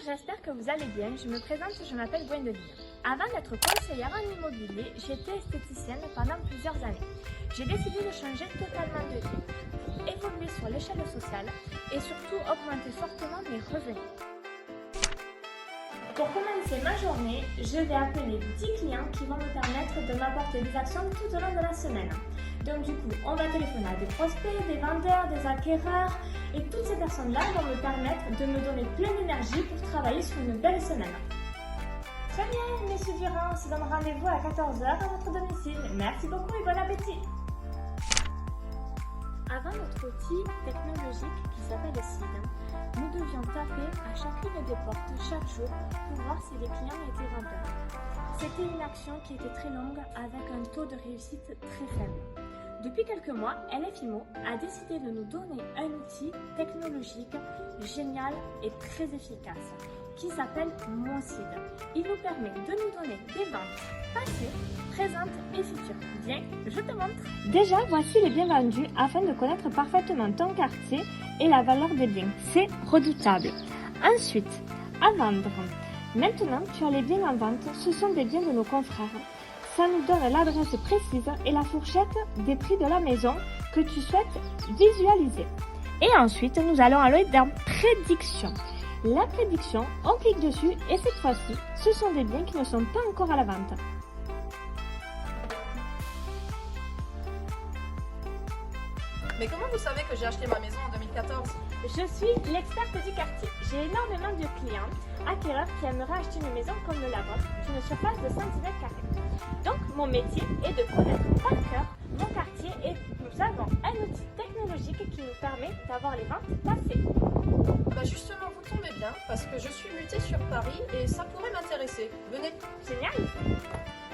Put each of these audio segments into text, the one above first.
j'espère que vous allez bien. Je me présente, je m'appelle Gwendoline. Avant d'être conseillère en immobilier, j'étais esthéticienne pendant plusieurs années. J'ai décidé de changer totalement de vie pour évoluer sur l'échelle sociale et surtout augmenter fortement mes revenus. Pour commencer ma journée, je vais appeler 10 clients qui vont me permettre de m'apporter des actions tout au long de la semaine. Donc du coup, on va téléphoner à des prospects, des vendeurs, des acquéreurs et toutes ces personnes-là vont me permettre de me donner plein d'énergie pour travailler sur une belle semaine. Très bien, messieurs Durand, on se donne rendez-vous à 14h à votre domicile. Merci beaucoup et bon appétit. Avant notre outil technologique qui s'appelle SID, nous devions taper à chacune des portes chaque jour pour voir si les clients étaient vendeurs. C'était une action qui était très longue avec un taux de réussite très faible. Depuis quelques mois, LFIMO a décidé de nous donner un outil technologique génial et très efficace qui s'appelle MonSID. Il nous permet de nous donner des ventes passées, présentes et futures. Viens, je te montre. Déjà, voici les biens vendus afin de connaître parfaitement ton quartier et la valeur des biens. C'est redoutable. Ensuite, à vendre. Maintenant, tu as les biens en vente. Ce sont des biens de nos confrères. Ça nous donne l'adresse précise et la fourchette des prix de la maison que tu souhaites visualiser. Et ensuite, nous allons aller dans prédiction. La prédiction, on clique dessus et cette fois-ci, ce sont des biens qui ne sont pas encore à la vente. Mais comment vous savez que j'ai acheté ma maison en 2014? Je suis l'experte du quartier. J'ai énormément de clients, acquéreurs qui aimeraient acheter une maison comme la vôtre, d'une surface de 110 m². Donc, mon métier est de connaître par cœur mon quartier et nous avons un outil technologique qui nous permet d'avoir les ventes passées. Bah justement, vous tombez bien parce que je suis mutée sur Paris et ça pourrait m'intéresser. Venez. Génial!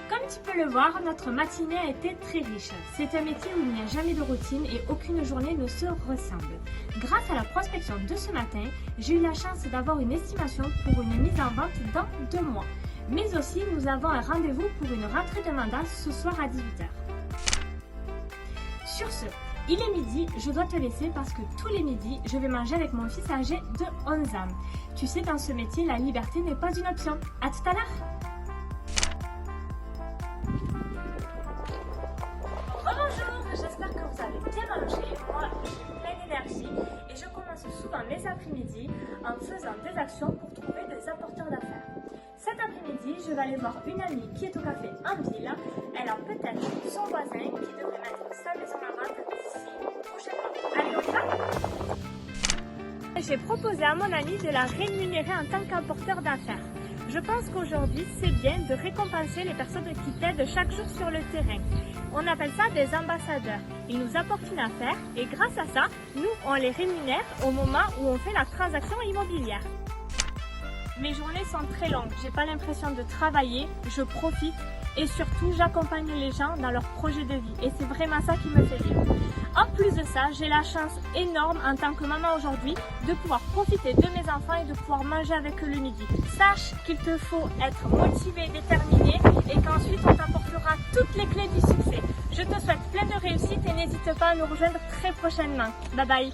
Comme tu peux le voir, notre matinée a été très riche. C'est un métier où il n'y a jamais de routine et aucune journée ne se ressemble. Grâce à la prospection de ce matin, j'ai eu la chance d'avoir une estimation pour une mise en vente dans 2 mois. Mais aussi, nous avons un rendez-vous pour une rentrée de mandat ce soir à 18h. Sur ce, il est midi, je dois te laisser parce que tous les midis, je vais manger avec mon fils âgé de 11 ans. Tu sais, dans ce métier, la liberté n'est pas une option. À tout à l'heure! Bonjour, j'espère que vous avez bien mangé. Moi, j'ai plein d'énergie et je commence souvent mes après-midi en faisant des actions pour trouver des apporteurs d'affaires. Cet après-midi, je vais aller voir une amie qui est au café en ville. Elle a peut-être son voisin qui devrait mettre sa maison à vente d'ici prochainement. Allez, on y va! J'ai proposé à mon amie de la rémunérer en tant qu'apporteur d'affaires. Je pense qu'aujourd'hui, c'est bien de récompenser les personnes qui t'aident chaque jour sur le terrain. On appelle ça des ambassadeurs. Ils nous apportent une affaire et grâce à ça, nous, on les rémunère au moment où on fait la transaction immobilière. Mes journées sont très longues, j'ai pas l'impression de travailler, je profite et surtout j'accompagne les gens dans leur projet de vie et c'est vraiment ça qui me fait vivre. En plus de ça, j'ai la chance énorme en tant que maman aujourd'hui de pouvoir profiter de mes enfants et de pouvoir manger avec eux le midi. Sache qu'il te faut être motivé, déterminé et qu'ensuite on t'apportera toutes les clés du succès. Je te souhaite plein de réussite et n'hésite pas à nous rejoindre très prochainement. Bye bye!